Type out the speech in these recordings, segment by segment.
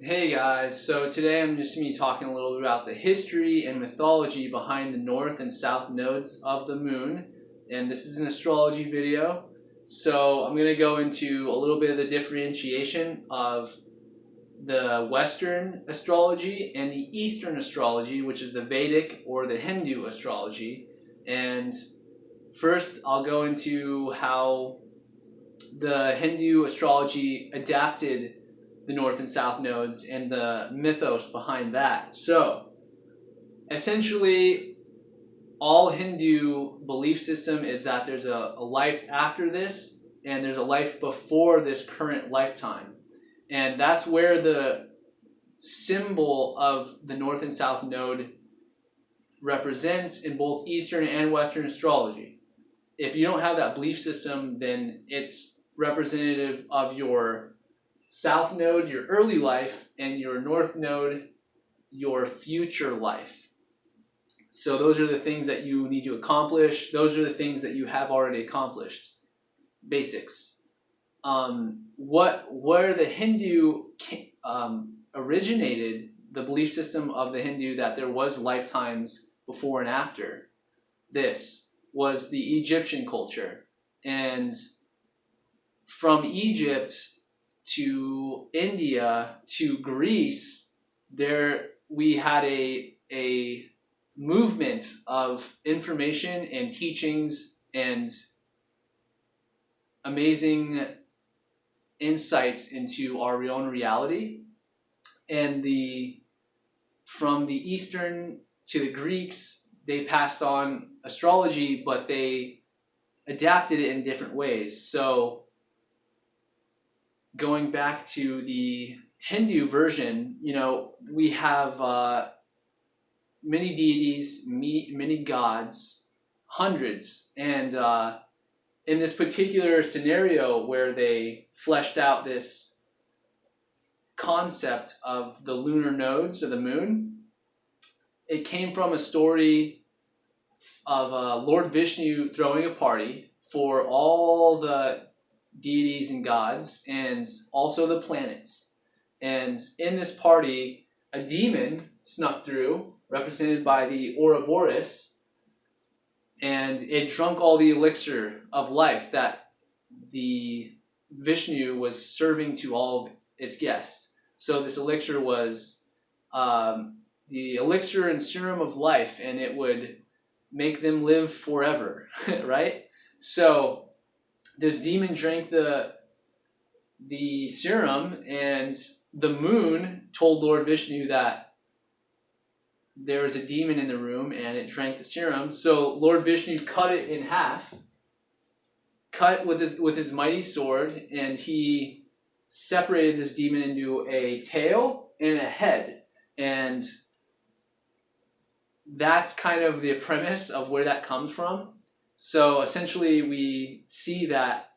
Hey guys, so today I'm just going to be talking a little bit about the history and mythology behind the North and South nodes of the moon, and this is an astrology video. So I'm going to go into a little bit of the differentiation of the Western astrology and the Eastern astrology, which is the Vedic or the Hindu astrology. And first I'll go into how the Hindu astrology adapted the North and South nodes and the mythos behind that. So essentially all Hindu belief system is that there's a life after this and there's a life before this current lifetime. And that's where the symbol of the North and South node represents in both Eastern and Western astrology. If you don't have that belief system, then it's representative of your South node, your early life, and your North node, your future life. So those are the things that you need to accomplish. Those are the things that you have already accomplished. Basics. Where the Hindu originated, the belief system of the Hindu that there was lifetimes before and after this, was the Egyptian culture. And from Egypt to India to Greece, there we had a movement of information and teachings and amazing insights into our own reality. And from the Eastern to the Greeks, they passed on astrology, but they adapted it in different ways. So going back to the Hindu version, we have many deities, many gods, hundreds. And in this particular scenario where they fleshed out this concept of the lunar nodes of the moon, it came from a story of Lord Vishnu throwing a party for all the deities and gods and also the planets. And in this party, a demon snuck through, represented by the Ouroboros, and it drank all the elixir of life that the Vishnu was serving to all of its guests. So this elixir was the elixir and serum of life, and it would make them live forever, right? So this demon drank the serum, and the moon told Lord Vishnu that there was a demon in the room and it drank the serum. So Lord Vishnu cut it in half, cut with his mighty sword, and he separated this demon into a tail and a head. And that's kind of the premise of where that comes from. So essentially, we see that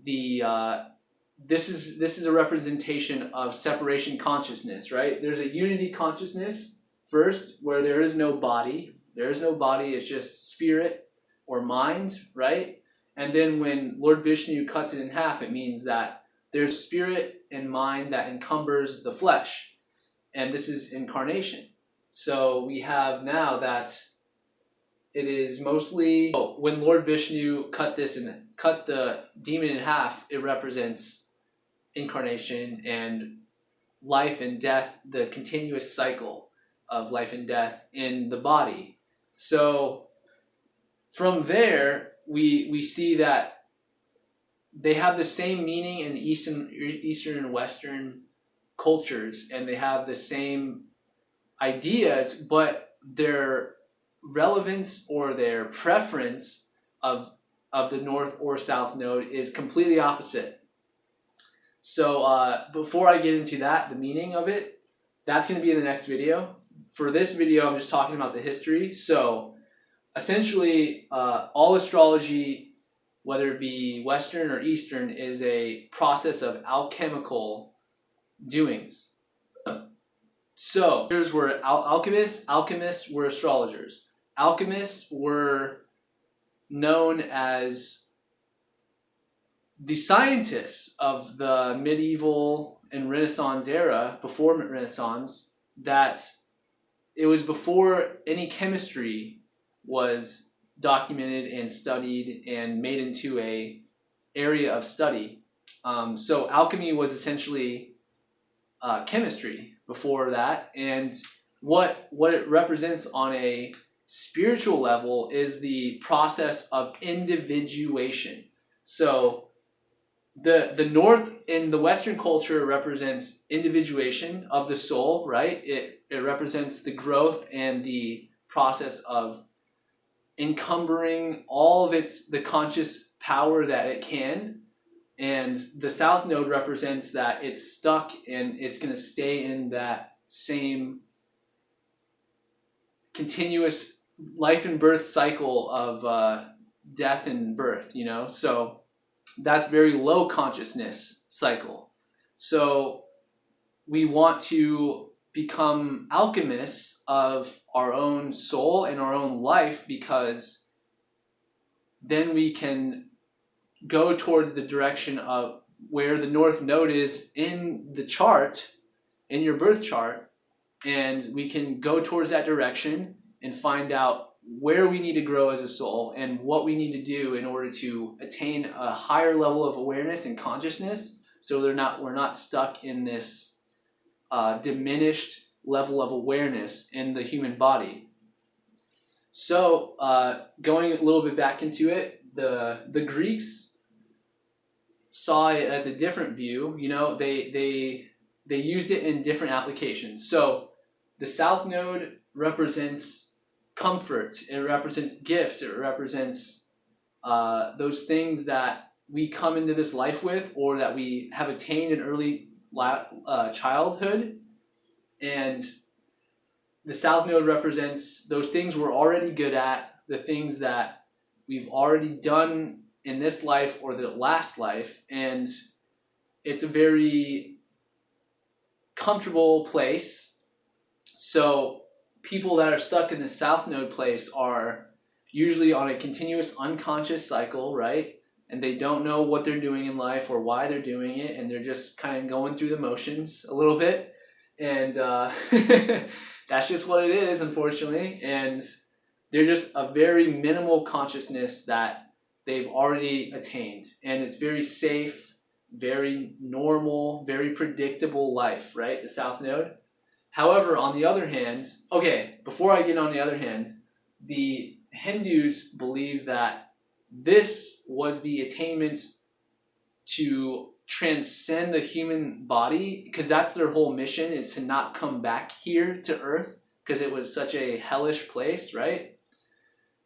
this is a representation of separation consciousness, right? There's a unity consciousness first, where there is no body. There is no body; it's just spirit or mind, right? And then when Lord Vishnu cuts it in half, it means that there's spirit and mind that encumbers the flesh, and this is incarnation. So we have now that it is mostly when Lord Vishnu cut the demon in half, it represents incarnation and life and death, the continuous cycle of life and death in the body. So from there, we see that they have the same meaning in Eastern and Western cultures, and they have the same ideas, but their relevance or their preference of the North or South node is completely opposite. So before I get into that, the meaning of it, that's going to be in the next video. For this video, I'm just talking about the history. So essentially, all astrology, whether it be Western or Eastern, is a process of alchemical doings. So, astrologers were alchemists. Alchemists were astrologers. Alchemists were known as the scientists of the medieval and Renaissance era, before Renaissance, that it was before any chemistry was documented and studied and made into a area of study. So alchemy was essentially chemistry before that, and what it represents on a spiritual level is the process of individuation. So the North in the Western culture represents individuation of the soul, right? It represents the growth and the process of encumbering all of the conscious power that it can. And the South Node represents that it's stuck and it's going to stay in that same continuous life and birth cycle of death and birth, you know? So that's very low consciousness cycle. So we want to become alchemists of our own soul and our own life, because then we can go towards the direction of where the North Node is in the chart, in your birth chart, and we can go towards that direction and find out where we need to grow as a soul and what we need to do in order to attain a higher level of awareness and consciousness, so we're not stuck in this diminished level of awareness in the human body. So going a little bit back into it, the Greeks saw it as a different view. You know, they used it in different applications. So the South Node represents comfort, it represents gifts, it represents those things that we come into this life with, or that we have attained in early childhood. And the South Node represents those things we're already good at, the things that we've already done in this life or the last life, and it's a very comfortable place. So people that are stuck in the South Node place are usually on a continuous unconscious cycle, right? And they don't know what they're doing in life or why they're doing it, and they're just kind of going through the motions a little bit. And that's just what it is, unfortunately. And they're just a very minimal consciousness that they've already attained. And it's very safe, very normal, very predictable life, right? The South Node. However, on the other hand, okay, before I get on the other hand, the Hindus believe that this was the attainment to transcend the human body, because that's their whole mission, is to not come back here to Earth, because it was such a hellish place, right?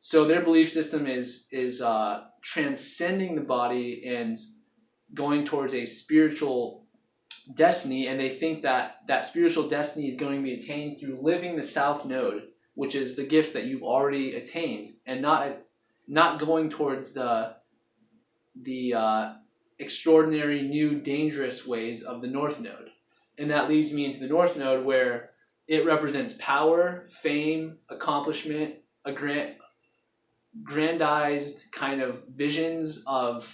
So their belief system is transcending the body and going towards a spiritual destiny, and they think that that spiritual destiny is going to be attained through living the South Node, which is the gifts that you've already attained, and not going towards the extraordinary new dangerous ways of the North Node. And that leads me into the North Node, where it represents power, fame, accomplishment, a grandized kind of visions of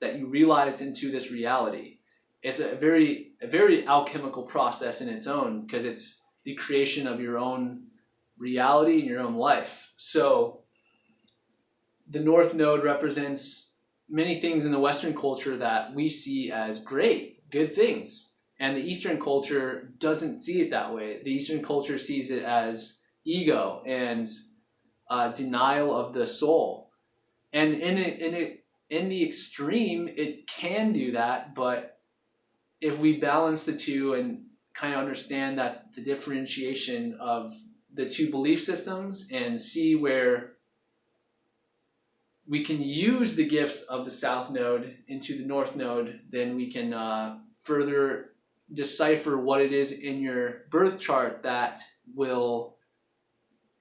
that you realized into this reality. It's a very alchemical process in its own, because it's the creation of your own reality and your own life. So the North Node represents many things in the Western culture that we see as great, good things. And the Eastern culture doesn't see it that way. The Eastern culture sees it as ego and denial of the soul. And in the extreme, it can do that, but if we balance the two and kind of understand that the differentiation of the two belief systems and see where we can use the gifts of the South Node into the North Node, then we can further decipher what it is in your birth chart that will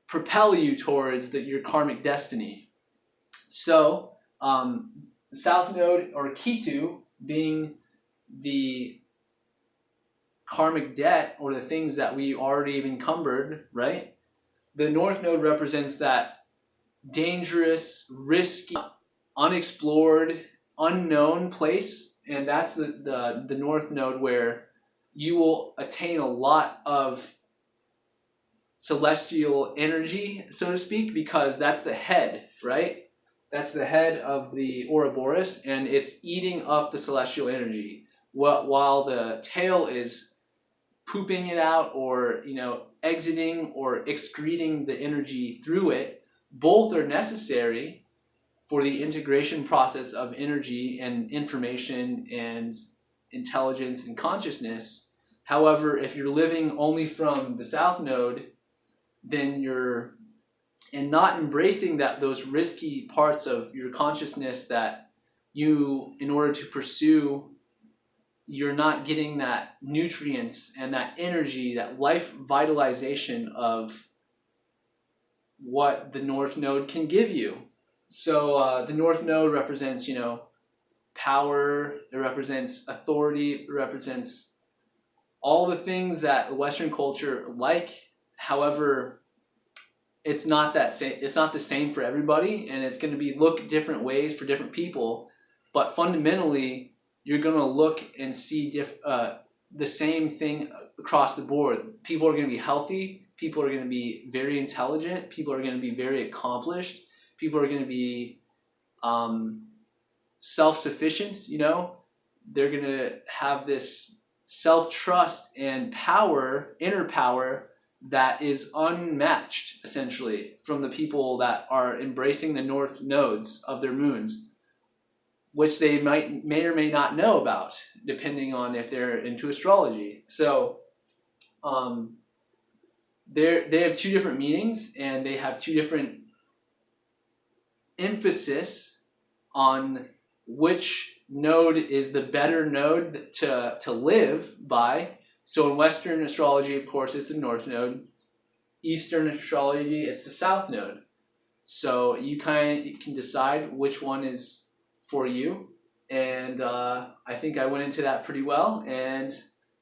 propel you towards your karmic destiny. So, South Node, or Ketu, being the karmic debt, or the things that we already have encumbered, right? The North Node represents that dangerous, risky, unexplored, unknown place, and that's the North Node where you will attain a lot of celestial energy, so to speak, because that's the head, right? That's the head of the Ouroboros, and it's eating up the celestial energy, while the tail is pooping it out, or exiting or excreting the energy through it. Both are necessary for the integration process of energy and information and intelligence and consciousness. However, if you're living only from the south node, then you're and not embracing those risky parts of your consciousness that you, in order to pursue, you're not getting that nutrients and that energy, that life vitalization of what the North Node can give you. So the North Node represents, power. It represents authority. It represents all the things that Western culture like. However, it's not that same. It's not the same for everybody, and it's going to look different ways for different people. But fundamentally, you're going to look and see the same thing across the board. People are going to be healthy. People are going to be very intelligent. People are going to be very accomplished. People are going to be self-sufficient. They're going to have this self-trust and power, inner power, that is unmatched, essentially, from the people that are embracing the north nodes of their moons, which they may or may not know about, depending on if they're into astrology. So they have two different meanings, and they have two different emphasis on which node is the better node to live by. So in Western astrology, of course, it's the North Node. Eastern astrology, it's the South Node. So you can decide which one is for you. And I think I went into that pretty well. And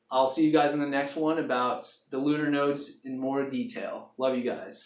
I'll see you guys in the next one about the lunar nodes in more detail. Love you guys.